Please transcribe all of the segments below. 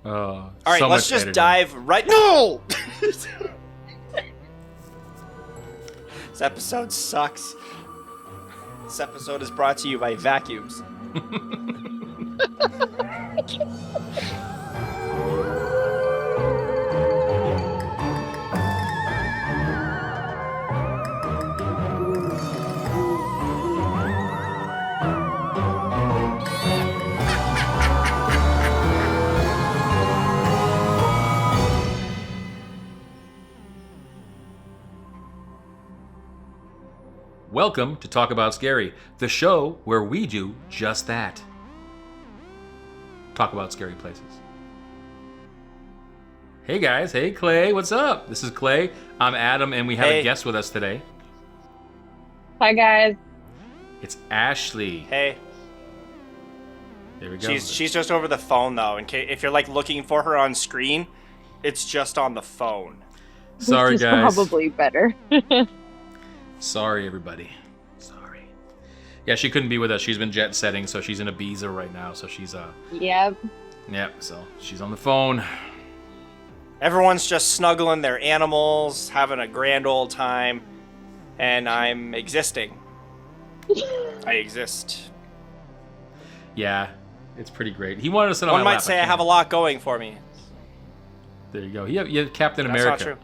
All right, so let's just editing. dive right. No. This episode sucks. This episode is brought to you by vacuums. Welcome to Talk About Scary, the show where we do just that. Talk about scary places. Hey guys, hey Clay, what's up? This is Clay, I'm Adam, and we have a guest with us today. Hi guys. It's Ashley. Hey. There we go. She's just over the phone though. In case if you're like looking for her on screen, it's just on the phone. Sorry Which is guys. Probably better. Sorry, everybody. Sorry. Yeah, she couldn't be with us. She's been jet setting, so she's in Ibiza right now. So she's Yep. so she's on the phone. Everyone's just snuggling their animals, having a grand old time, and I'm existing. I exist. Yeah, it's pretty great. He wanted to sit on One my might lap. say I have a lot going for me. There you go. You have Captain That's America. not true.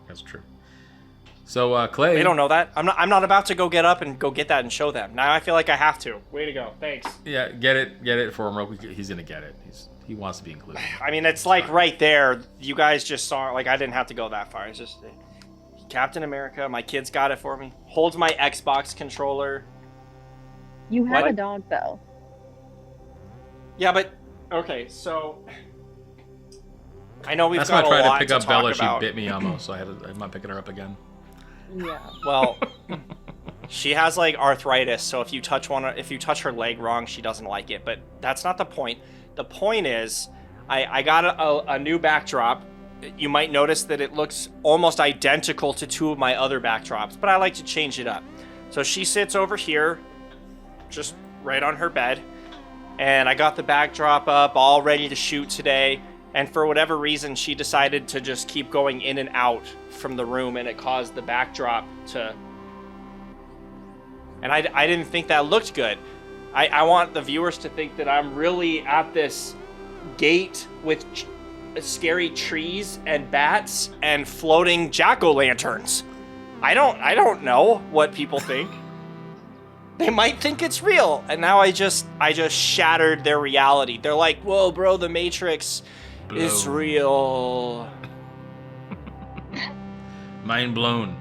That's true. So Clay, They don't know that. I'm not about to go get up and go get that and show them. Now I feel like I have to. Way to go. Thanks. Yeah, get it for him real quick. He's gonna get it. He wants to be included. I mean, it's like right there. You guys just saw. Like I didn't have to go that far. It's just Captain America. My kids got it for me. Holds my Xbox controller. You have What? a dog though. Yeah, but okay. So I know we've That's why I got a tried to lot pick to up talk Bella. about. She bit me almost, so I'm not picking her up again. Yeah. Well, she has like arthritis, so if you touch her leg wrong, she doesn't like it. But that's not the point. The point is, I got a new backdrop. You might notice that it looks almost identical to two of my other backdrops, but I like to change it up. So she sits over here, just right on her bed, and I got the backdrop up, all ready to shoot today. And for whatever reason, she decided to just keep going in and out from the room, and it caused the backdrop to... And I didn't think that looked good. I want the viewers to think that I'm really at this gate with scary trees and bats and floating jack-o'-lanterns. I don't know what people think. They might think it's real, and now I just shattered their reality. They're like, "Whoa, bro, the Matrix is real." Mind blown.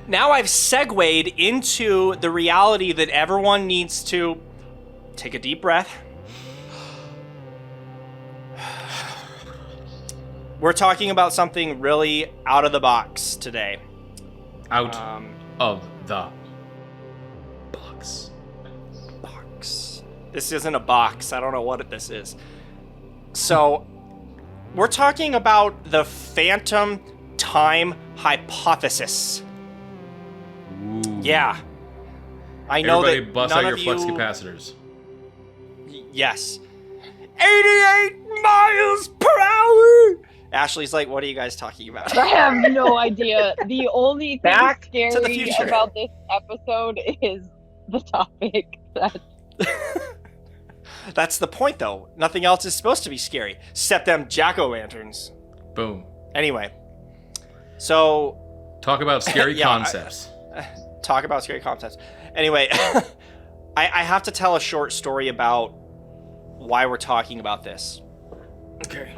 Now I've segued into the reality that everyone needs to take a deep breath. We're talking about something really out of the box today. Out of the box. This isn't a box. I don't know what this is. So, we're talking about the phantom time hypothesis. Ooh. Yeah. I know Everybody that bust none out of your flux you... capacitors. Yes. 88 miles per hour! Ashley's like, what are you guys talking about? I have no idea. The only thing Back to the scary future. about this episode is the topic. That's the point, though. Nothing else is supposed to be scary, except them jack-o'-lanterns. Boom. Anyway. So... Talk about scary Yeah, concepts. Talk about scary concepts. Anyway, I have to tell a short story about why we're talking about this. Okay.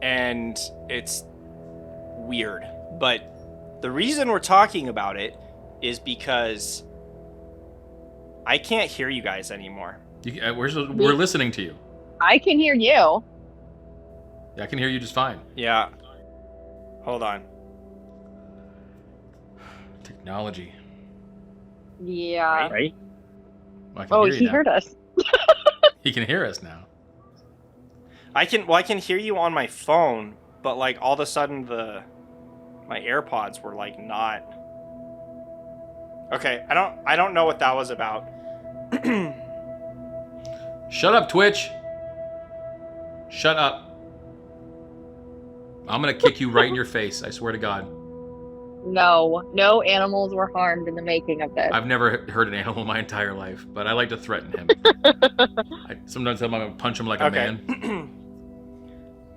And it's weird, but the reason we're talking about it is because I can't hear you guys anymore. We're listening to you. I can hear you. Yeah, I can hear you just fine. Yeah. Hold on. Technology. Yeah. Right? Well, I can Oh, hear you he now. heard us. He can hear us now. I can hear you on my phone, but like all of a sudden my AirPods were like not. Okay, I don't know what that was about. Shut up, Twitch. Shut up. I'm gonna kick you right in your face. I swear to God. No animals were harmed in the making of this. I've never hurt an animal in my entire life, but I like to threaten him. I sometimes tell him I'm gonna punch him like a man.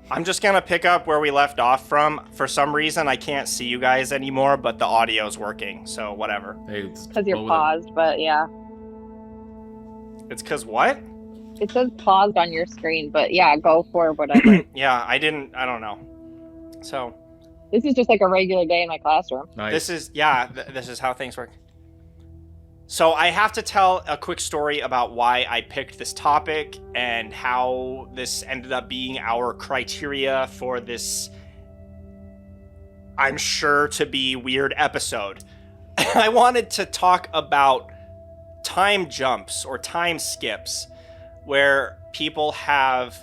I'm just gonna pick up where we left off from. For some reason, I can't see you guys anymore, but the audio's working, so whatever. Hey, Because you're paused, but yeah. It's because what? It says paused on your screen, but yeah, go for whatever. Yeah, I don't know. So... This is just like a regular day in my classroom. Nice. This is how things work. So I have to tell a quick story about why I picked this topic and how this ended up being our criteria for this, I'm sure to be weird episode. I wanted to talk about time jumps or time skips where people have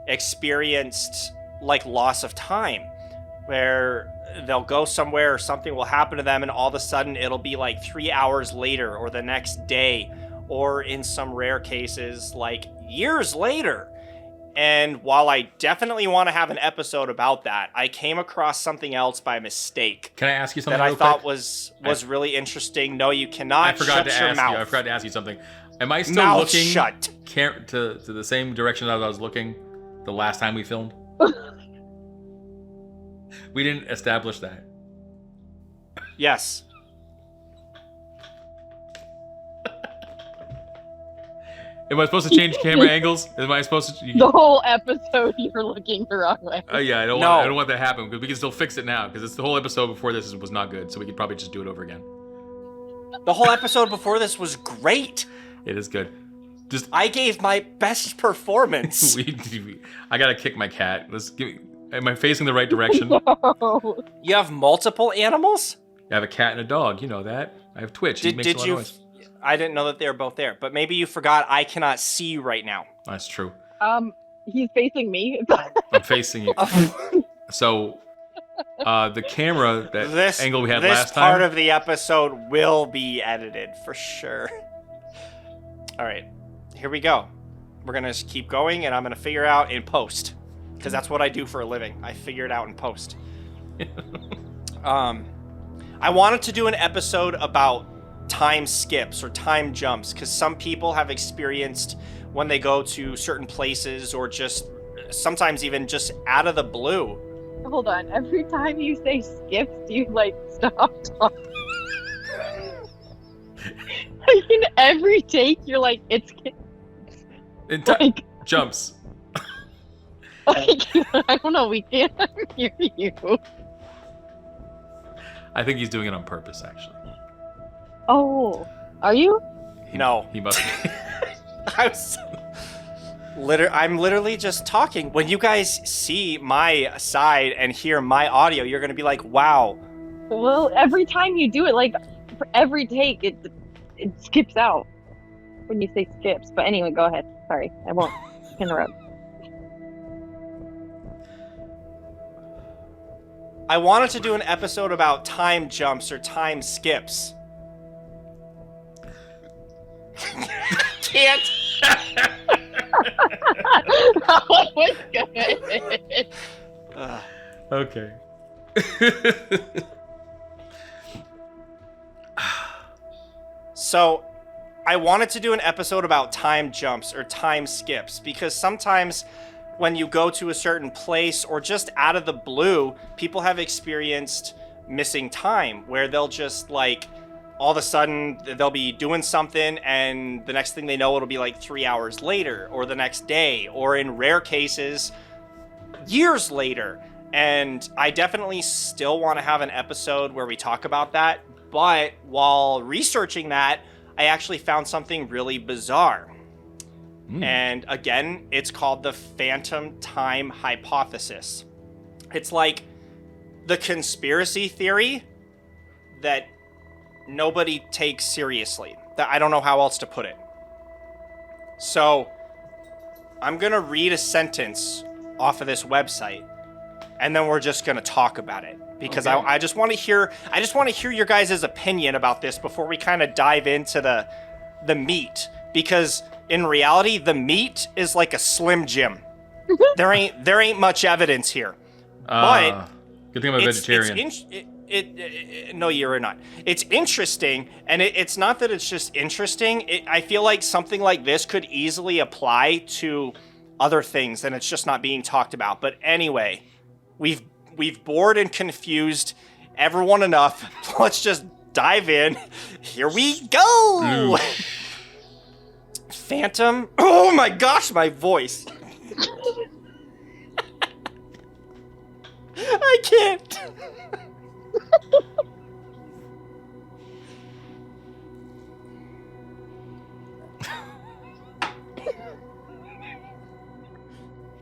experienced like loss of time, where they'll go somewhere or something will happen to them and all of a sudden it'll be like 3 hours later or the next day, or in some rare cases like years later. And while I definitely want to have an episode about that, I came across something else by mistake. Can I ask you something that I real thought quick? was really interesting? No, you cannot. I forgot to Shut your ask mouth. you. I forgot to ask you something. Am I still Mouth looking shut. to the same direction that I was looking the last time we filmed? We didn't establish that. Yes. Am I supposed to change camera angles? Am I supposed to? The whole episode you're looking the wrong way. Oh yeah, I don't No. want that to happen because we can still fix it now because it's the whole episode before this was not good, so we could probably just do it over again. The whole episode before this was great. It is good. Just I gave my best performance. I gotta kick my cat. Am I facing the right direction? No. You have multiple animals? I have a cat and a dog. You know that. I have Twitch. He makes a lot of noise. I didn't know that they were both there, but maybe you forgot I cannot see you right now. That's true. He's facing me. I'm facing you. So, the camera, that angle we had last time. This part of the episode will be edited for sure. All right, here we go. We're gonna just keep going, and I'm gonna figure out in post, because that's what I do for a living. I figure it out in post. I wanted to do an episode about time skips or time jumps, because some people have experienced when they go to certain places or just sometimes even just out of the blue. Hold on. Every time you say skips, do you like stop talking? Like in every take, you're like, it's like jumps. Like, I don't know. We can't hear you. I think he's doing it on purpose, actually. Oh, are you? No. He must be. I'm literally just talking. When you guys see my side and hear my audio, you're gonna be like, "Wow." Well, every time you do it, like for every take, it skips out when you say skips. But anyway, go ahead. Sorry, I won't interrupt. I wanted to do an episode about time jumps or time skips. Can't. That one was good. Okay. So, I wanted to do an episode about time jumps or time skips because sometimes when you go to a certain place or just out of the blue, people have experienced missing time where they'll just like all of a sudden they'll be doing something and the next thing they know it'll be like 3 hours later or the next day or in rare cases years later. And I definitely still want to have an episode where we talk about that, but while researching that I actually found something really bizarre. And again, it's called the phantom time hypothesis. It's like the conspiracy theory that nobody takes seriously. I don't know how else to put it. So, I'm going to read a sentence off of this website, and then we're just going to talk about it. Because okay. I just want to hear your guys' opinion about this before we kind of dive into the meat. Because in reality, the meat is like a Slim Jim. There ain't much evidence here. But good thing I'm a vegetarian. No, you're not. It's interesting, and it's not that it's just interesting. I feel like something like this could easily apply to other things, and it's just not being talked about. But anyway, we've bored and confused everyone enough. Let's just dive in. Here we go. Phantom. Oh my gosh, my voice. I can't.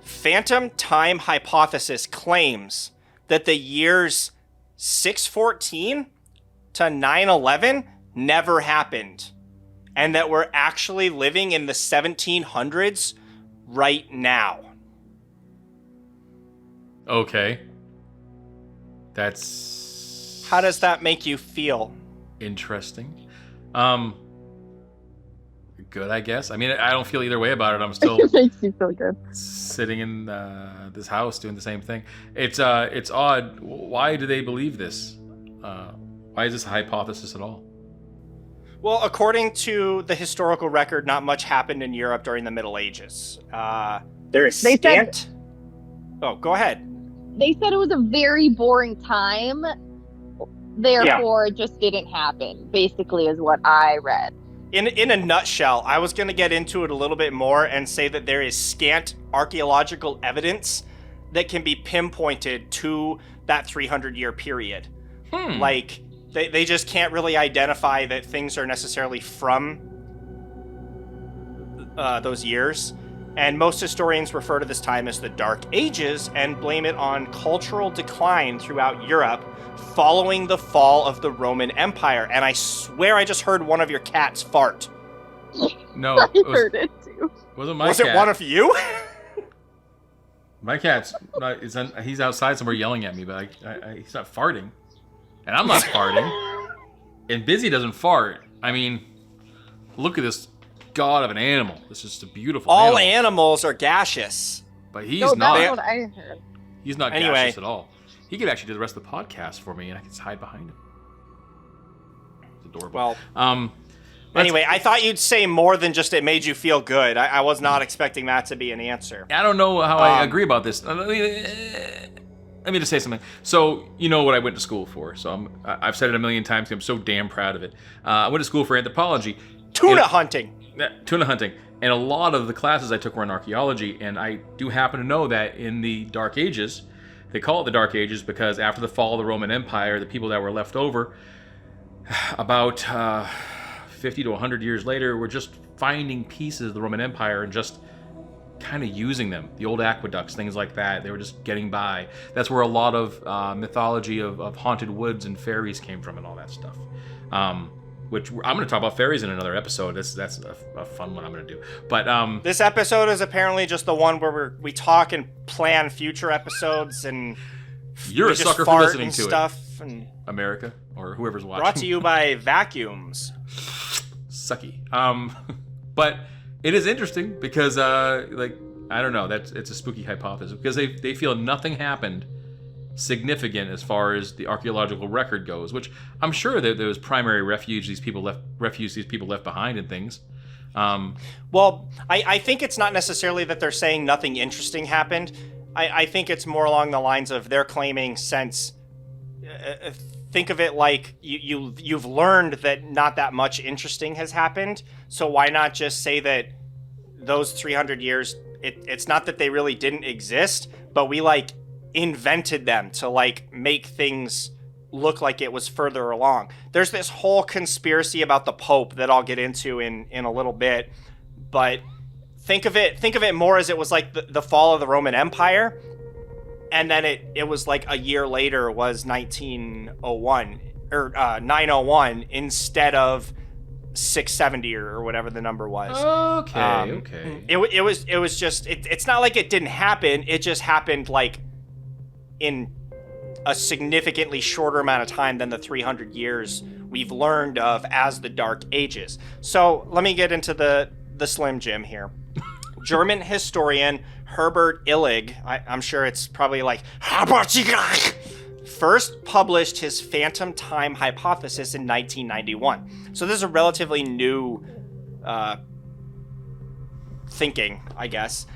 Phantom time hypothesis claims that the years 614 to 911 never happened, and that we're actually living in the 1700s right now. Okay. That's... How does that make you feel? Interesting. Good, I guess. I mean, I don't feel either way about it. I'm still It makes you feel good. sitting in this house doing the same thing. It's odd. Why do they believe this? Why is this a hypothesis at all? Well, according to the historical record, not much happened in Europe during the Middle Ages. There is scant... Oh, go ahead. They said it was a very boring time, therefore it just didn't happen, basically is what I read. In a nutshell, I was going to get into it a little bit more and say that there is scant archaeological evidence that can be pinpointed to that 300-year period. Like, they just can't really identify that things are necessarily from those years. And most historians refer to this time as the Dark Ages and blame it on cultural decline throughout Europe following the fall of the Roman Empire. And I swear I just heard one of your cats fart. No, I heard it too. Wasn't my Was cat. it one of you? My cat's not, he's outside somewhere yelling at me, but he's not farting. And I'm not farting. And Busy doesn't fart. I mean, look at this god of an animal. This is just a beautiful All animal. animals are gaseous. But he's No, not. that's what I heard. He's not Anyway. gaseous at all. He could actually do the rest of the podcast for me, and I could just hide behind him. It's adorable. Well, anyway, I thought you'd say more than just it made you feel good. I was not expecting that to be an answer. I don't know how I agree about this. Let me just say something. So, you know what I went to school for. So I've said it a million times. I'm so damn proud of it. I went to school for anthropology. Tuna hunting. Tuna hunting. And a lot of the classes I took were in archaeology. And I do happen to know that in the Dark Ages, they call it the Dark Ages because after the fall of the Roman Empire, the people that were left over, about 50 to 100 years later, were just finding pieces of the Roman Empire and just kind of using them. The old aqueducts, things like that. They were just getting by. That's where a lot of mythology of haunted woods and fairies came from and all that stuff. Which I'm going to talk about fairies in another episode. That's a fun one I'm going to do. But this episode is apparently just the one where we talk and plan future episodes, and you're we a just sucker for fart listening and to stuff. it. And America or whoever's watching. brought to you by vacuums. Sucky. But it is interesting because like I don't know, it's a spooky hypothesis because they feel nothing happened significant as far as the archaeological record goes, which I'm sure that there was primary refuge these people left behind and things. Well, I think it's not necessarily that they're saying nothing interesting happened. I think it's more along the lines of they're claiming since think of it like you've learned that not that much interesting has happened, so why not just say that those 300 years it's not that they really didn't exist, but we like invented them to like make things look like it was further along. There's this whole conspiracy about the Pope that I'll get into in a little bit, but think of it more as it was like the fall of the Roman Empire, and then it was like a year later was 1901 or 901 instead of 670 or whatever the number was. Okay. It was just it's not like it didn't happen. It just happened like in a significantly shorter amount of time than the 300 years we've learned of as the Dark Ages. So let me get into the the Slim Jim here. German historian Herbert Illig, I'm sure it's probably like, first published his phantom time hypothesis in 1991. So this is a relatively new thinking, I guess.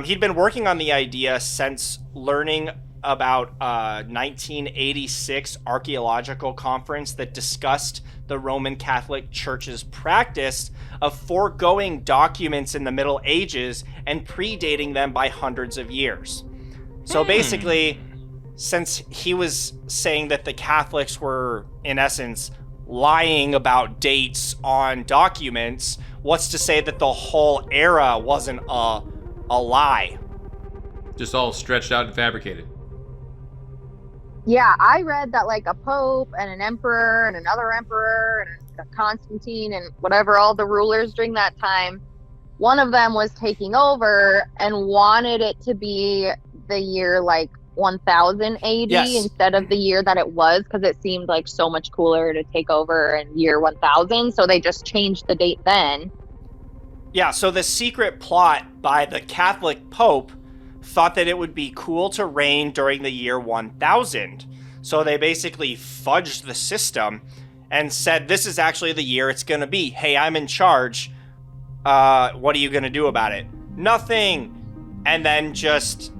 He'd been working on the idea since learning about a 1986 archaeological conference that discussed the Roman Catholic Church's practice of foregoing documents in the Middle Ages and predating them by hundreds of years. So basically, since he was saying that the Catholics were, in essence, lying about dates on documents, what's to say that the whole era wasn't a lie? Just all stretched out and fabricated. Yeah, I read that like a pope and an emperor and another emperor and a Constantine and whatever, all the rulers during that time, one of them was taking over and wanted it to be the year like 1000 AD instead of the year that it was, because it seemed like so much cooler to take over in year 1000. So they just changed the date then. Yeah, so the secret plot by the Catholic Pope thought that it would be cool to reign during the year 1000. So they basically fudged the system and said, this is actually the year it's going to be. Hey, I'm in charge. What are you going to do about it? Nothing. And then just,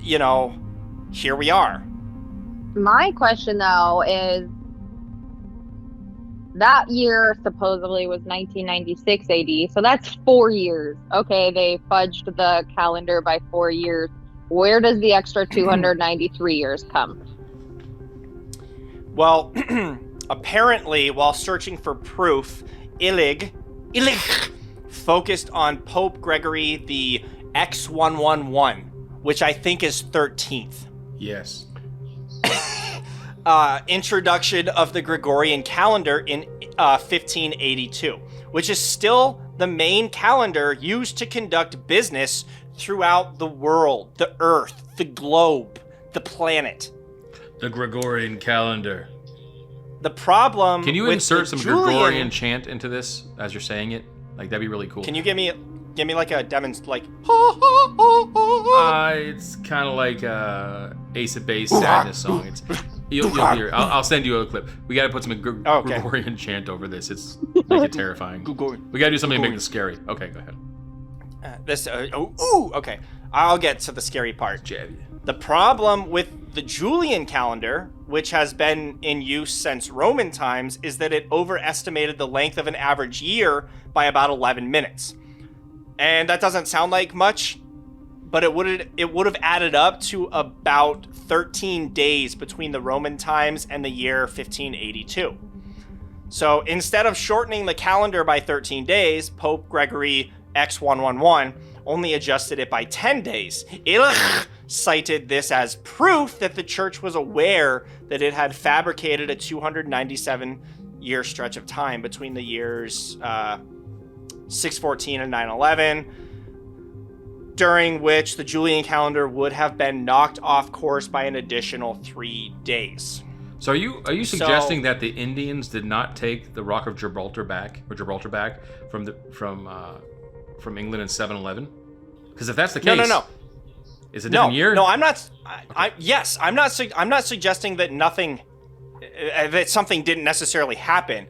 here we are. My question, though, is that year supposedly was 1996 AD, so that's 4 years. Okay, they fudged the calendar by 4 years. Where does the extra 293 years come? Well, apparently, while searching for proof, Illig focused on Pope Gregory the X111, which I think is 13th. Yes. Introduction of the Gregorian calendar in 1582, which is still the main calendar used to conduct business throughout the world, the earth, the globe, the planet. The Gregorian calendar. The problem. Can you with insert some Julian... Gregorian chant into this as you're saying it? Like, that'd be really cool. Can you give me like a demonstration, like? It's kind of like Ace of Base sadness song. You'll hear. I'll send you a clip. We got to put some Gregorian chant over this. It's make it terrifying. We got to do something to make it scary. Okay, go ahead. Okay. I'll get to the scary part. The problem with the Julian calendar, which has been in use since Roman times, is that it overestimated the length of an average year by about 11 minutes. And that doesn't sound like much, but it would have added up to about 13 days between the Roman times and the year 1582. So instead of shortening the calendar by 13 days, Pope Gregory X111 only adjusted it by 10 days. Illich cited this as proof that the church was aware that it had fabricated a 297-year stretch of time between the years 614 and 911, during which the Julian calendar would have been knocked off course by an additional 3 days. So are you suggesting that the Indians did not take the Rock of Gibraltar back from England in 711? Because if that's the case, no. It's a different year. No, I'm not. I'm not suggesting that that something didn't necessarily happen.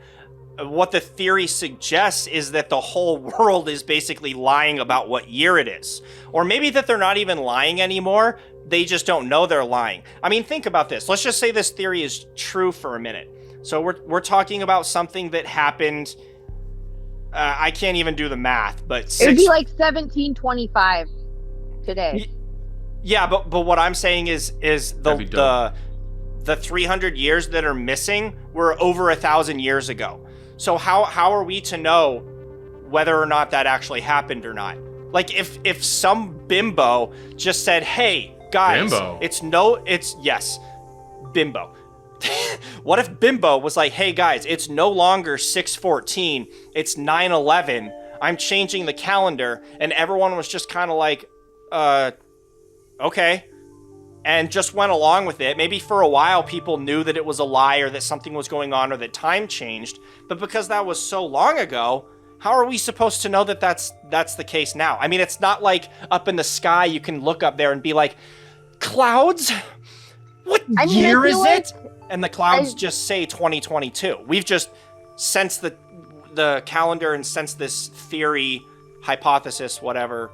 What the theory suggests is that the whole world is basically lying about what year it is, or maybe that they're not even lying anymore. They just don't know they're lying. I mean, think about this. Let's just say this theory is true for a minute. So we're talking about something that happened. I can't even do the math, but it would be like 1725 today. Yeah, but what I'm saying is the 300 years that are missing were over 1,000 years ago. So how are we to know whether or not that actually happened or not? Like if some bimbo just said, "Hey guys, yes, bimbo." What if Bimbo was like, "Hey guys, it's no longer 614, it's 911. I'm changing the calendar," and everyone was just kind of like, okay, and just went along with it. Maybe for a while people knew that it was a lie or that something was going on or that time changed, but because that was so long ago, How are we supposed to know that that's the case now? I mean, it's not like up in the sky you can look up there and be like, clouds? What year is it? And the clouds just say 2022. We've just, since the calendar and since this theory, hypothesis, whatever,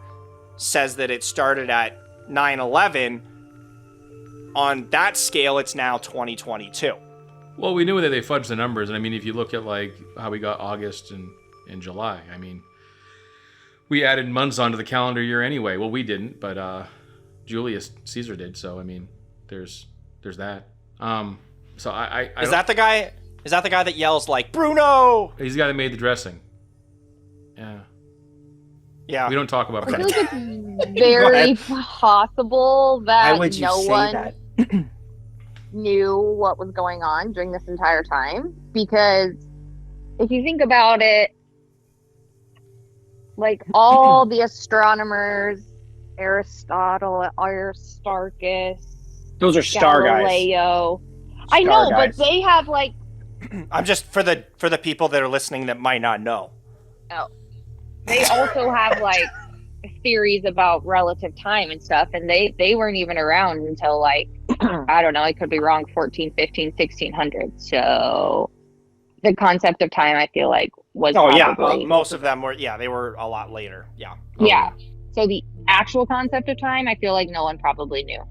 says that it started at 9/11, on that scale, it's now 2022. Well, we knew that they fudged the numbers, and I mean, if you look at like how we got August and July, I mean, we added months onto the calendar year anyway. Well, we didn't, but Julius Caesar did. So I mean, there's that. So I is that the guy? Is that the guy that yells like Bruno? He's the guy that made the dressing. Yeah. Yeah. We don't talk about I it. feel like it's very possible that no one knew what was going on during this entire time. Because if you think about it, like all the astronomers, Aristotle, Aristarchus, those are star Galileo. guys. I know, guys. but they have like. I'm just for the people that are listening that might not know. Oh. They also have like theories about relative time and stuff, and they weren't even around until like I don't know, I could be wrong, 14, 15, 1600. So the concept of time, I feel like, was probably, most of them were they were a lot later. Yeah. Yeah. So the actual concept of time, I feel like no one probably knew.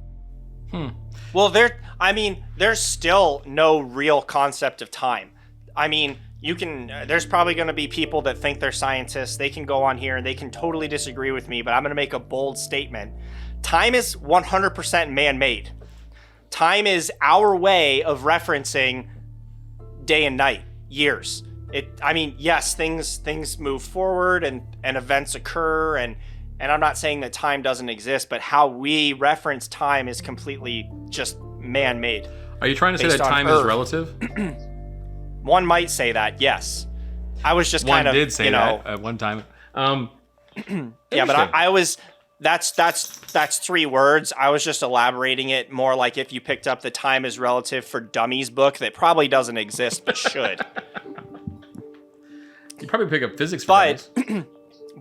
Well, there's still no real concept of time. I mean, there's probably going to be people that think they're scientists. They can go on here and they can totally disagree with me, but I'm going to make a bold statement. Time is 100% man-made. Time is our way of referencing day and night, years. Yes, things move forward and events occur, and I'm not saying that time doesn't exist, but how we reference time is completely just man-made. Are you trying to say that time is relative? One might say that, yes. I was just one kind of, did say that at one time. Yeah, but I was. That's 3 words. I was just elaborating it more like if you picked up the Time is Relative for Dummies book that probably doesn't exist but should. You probably pick up physics for dummies.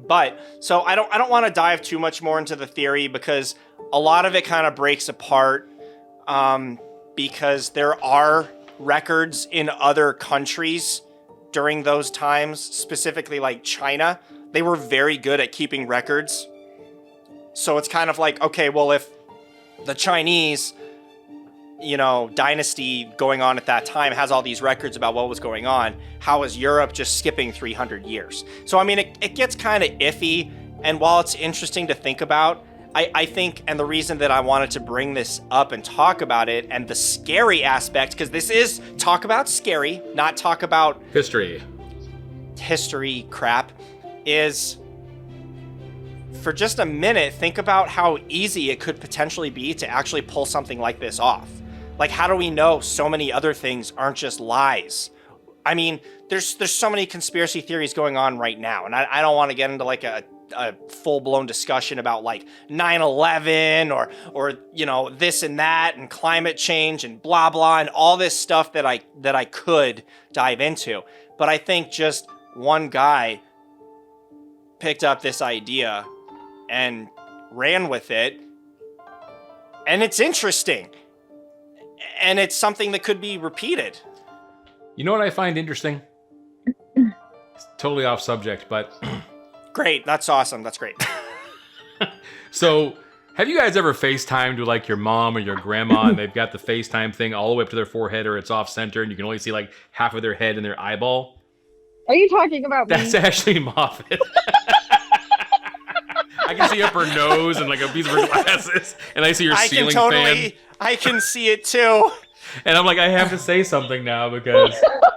But so I don't want to dive too much more into the theory because a lot of it kind of breaks apart because there are records in other countries during those times, specifically like China. They were very good at keeping records. So it's kind of like, okay, well, if the Chinese, dynasty going on at that time has all these records about what was going on, how is Europe just skipping 300 years? So, I mean, it gets kind of iffy. And while it's interesting to think about, I think, and the reason that I wanted to bring this up and talk about it and the scary aspect, because this is talk about scary, not talk about history crap, is for just a minute, think about how easy it could potentially be to actually pull something like this off. Like, how do we know so many other things aren't just lies? I mean, there's so many conspiracy theories going on right now, and I don't want to get into like a full-blown discussion about like 9/11 or this and that and climate change and blah blah and all this stuff that I could dive into. But I think just one guy picked up this idea and ran with it, and it's interesting, and it's something that could be repeated. You know what I find interesting? It's totally off subject, but great, that's awesome, that's great. So, have you guys ever FaceTimed with like your mom or your grandma and they've got the FaceTime thing all the way up to their forehead or it's off center and you can only see like half of their head and their eyeball? Are you talking about me? That's actually Moffatt. I can see up her nose and like a piece of her glasses, and I see her ceiling fan. I can see it too. And I'm like, I have to say something now because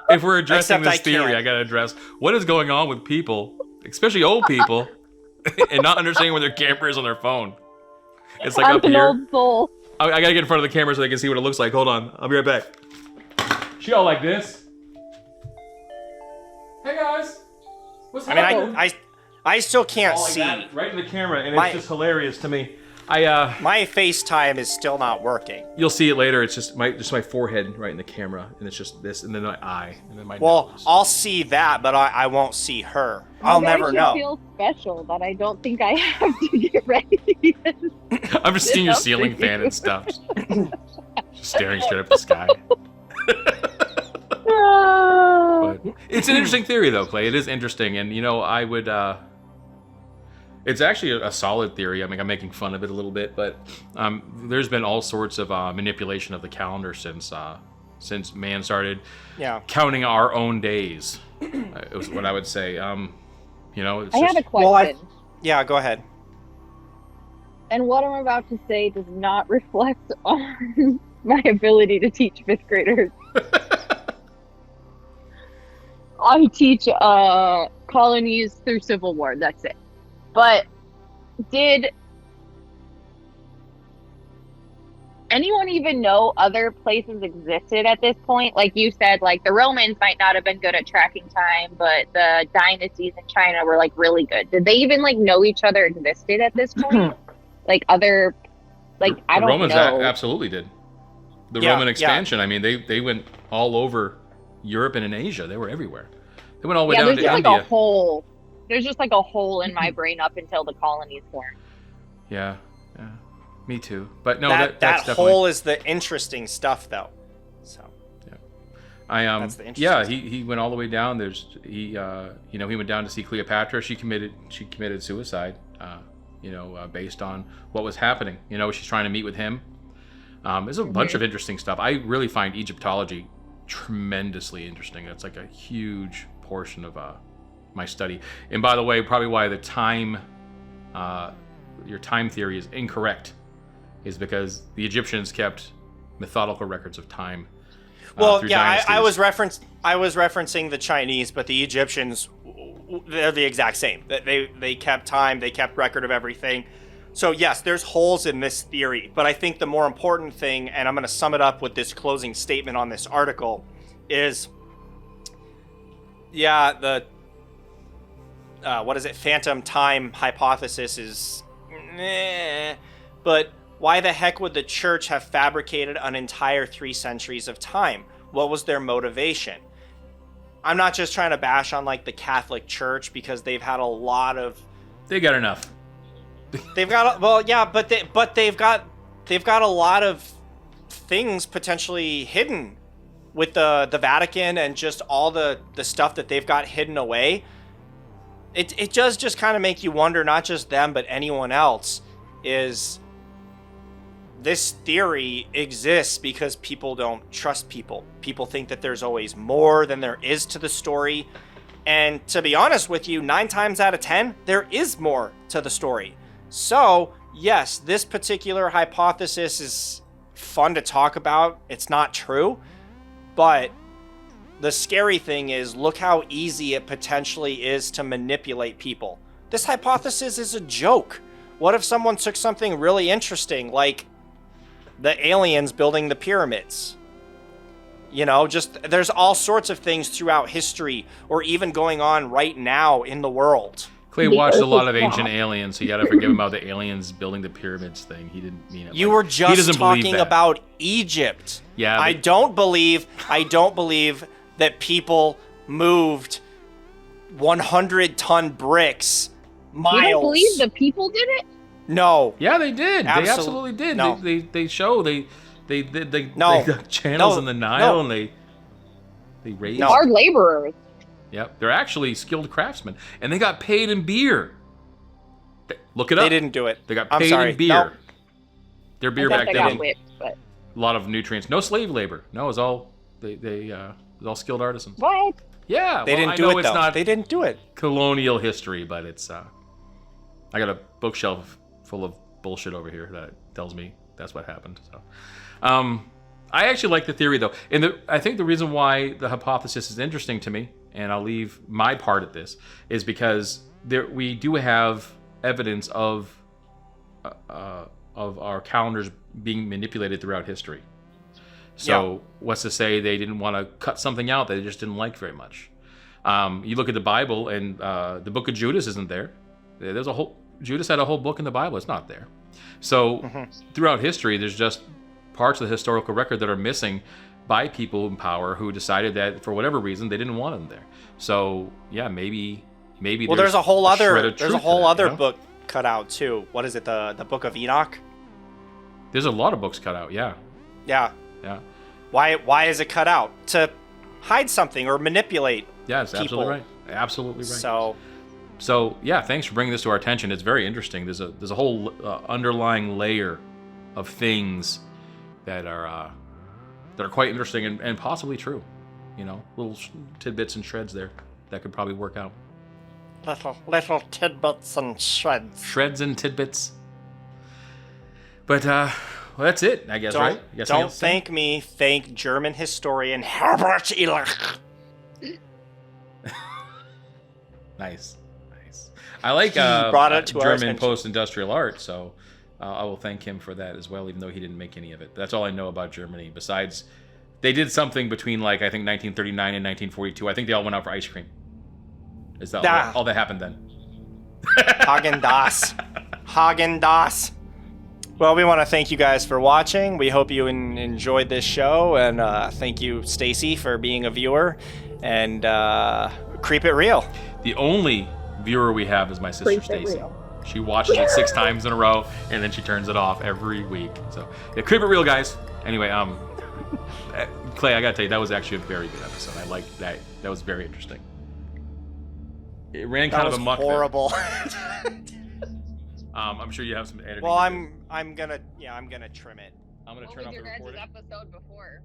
if we're addressing this theory, I gotta address what is going on with people, especially old people, and not understanding where their camera is on their phone. It's like I'm up an here. old soul. I gotta get in front of the camera so they can see what it looks like. Hold on, I'll be right back. She all like this. Hey guys, what's happening? I still can't all like see. that, right in the camera, and My- it's just hilarious to me. My FaceTime is still not working. You'll see it later. It's just my forehead right in the camera, and it's just this, and then my eye, and then my nose. I'll see that, but I won't see her. I'll never know. I feel special that I don't think I have to get ready. I'm just seeing your ceiling fan and stuff, just staring straight up the sky. But it's an interesting theory, though, Clay. It is interesting, and I would. It's actually a solid theory. I mean, I'm making fun of it a little bit, but there's been all sorts of manipulation of the calendar since man started counting our own days. It was what I would say. It's I have a question. Go ahead. And what I'm about to say does not reflect on my ability to teach 5th graders. I teach colonies through Civil War. That's it. But did anyone even know other places existed at this point? Like you said, like the Romans might not have been good at tracking time, but the dynasties in China were like really good. Did they even like know each other existed at this point? Like other, like I don't know. The Romans absolutely did. The Roman expansion. I mean, they went all over Europe and in Asia. They were everywhere. They went all the way down to India. Like there's just like a hole in my brain up until the colonies formed. Yeah, me too. But no, that definitely... hole is the interesting stuff, though. So that's the interesting he went all the way down. He went down to see Cleopatra. She committed suicide. Based on what was happening. She's trying to meet with him. There's a bunch of interesting stuff. I really find Egyptology tremendously interesting. It's like a huge portion of my study. And by the way, probably why the time, your time theory is incorrect, is because the Egyptians kept methodical records of time. I was referencing the Chinese, but the Egyptians, they're the exact same. They kept time, they kept record of everything. So yes, there's holes in this theory, but I think the more important thing, and I'm going to sum it up with this closing statement on this article, is phantom time hypothesis is but why the heck would the church have fabricated an entire 3 centuries of time? What was their motivation? I'm not just trying to bash on like the Catholic Church, because they've had a lot of... They got enough. They've got they've got a lot of things potentially hidden with the Vatican and just all the stuff that they've got hidden away. It does just kind of make you wonder, not just them, but anyone else, is this theory exists because people don't trust people. People think that there's always more than there is to the story. And to be honest with you, 9 times out of 10, there is more to the story. So, yes, this particular hypothesis is fun to talk about. It's not true. But the scary thing is, look how easy it potentially is to manipulate people. This hypothesis is a joke. What if someone took something really interesting, like the aliens building the pyramids? There's all sorts of things throughout history, or even going on right now in the world. Clay watched a lot of Ancient Aliens, so you gotta forgive him about the aliens building the pyramids thing. He didn't mean it. You were just talking about Egypt. Yeah. I don't believe that people moved 100-ton bricks miles. You don't believe the people did it? No. Yeah, they did. They absolutely did. No. They dug channels in the Nile, and they raised hard laborers. Yep, they're actually skilled craftsmen, and they got paid in beer. Look it up. They didn't do it. They got paid in beer. Nope. Their beer back then. Whipped, but... A lot of nutrients. No slave labor. No, it was all it was all skilled artisans. What? Yeah, they didn't do it. Though. They didn't do it. Colonial history, but it's. I got a bookshelf full of bullshit over here that tells me that's what happened. So, I actually like the theory though, and I think the reason why the hypothesis is interesting to me, and I'll leave my part at this, is because we do have evidence of our calendars being manipulated throughout history. So what's to say they didn't want to cut something out that they just didn't like very much? You look at the Bible, and the book of Judas isn't there. There's a whole Judas had a whole book in the Bible. It's not there. So throughout history, there's just parts of the historical record that are missing by people in power who decided that for whatever reason they didn't want them there. So yeah, maybe. Well, there's a whole other book book cut out too. What is it? The Book of Enoch. There's a lot of books cut out. Yeah. Yeah. Yeah. Why is it cut out? To hide something or manipulate. Yeah, it's people. absolutely right. Absolutely right. So yeah, thanks for bringing this to our attention. It's very interesting. There's a whole underlying layer of things that are quite interesting and possibly true. You know, little tidbits and shreds there that could probably work out. Little tidbits and shreds. Shreds and tidbits. But well, that's it, I guess, right? Don't thank me. Thank German historian Herbert Illich. Nice. I like brought it to our German attention. post-industrial art, so I will thank him for that as well, even though he didn't make any of it. That's all I know about Germany. Besides, they did something between, like, I think 1939 and 1942. I think they all went out for ice cream. Is that all that happened then? Häagen-Dazs. Well, we want to thank you guys for watching. We hope you enjoyed this show, and thank you, Stacy, for being a viewer. And Creep It Real. The only viewer we have is my sister Stacy. She watches it 6 times in a row, and then she turns it off every week. So yeah, Creep It Real, guys. Anyway, Clay, I gotta tell you, that was actually a very good episode. I liked that. That was very interesting. It ran kind of amok. Horrible. I'm sure you have some editing. Well, I'm gonna trim it. I'm gonna What turn was off the your guys' recording. episode before?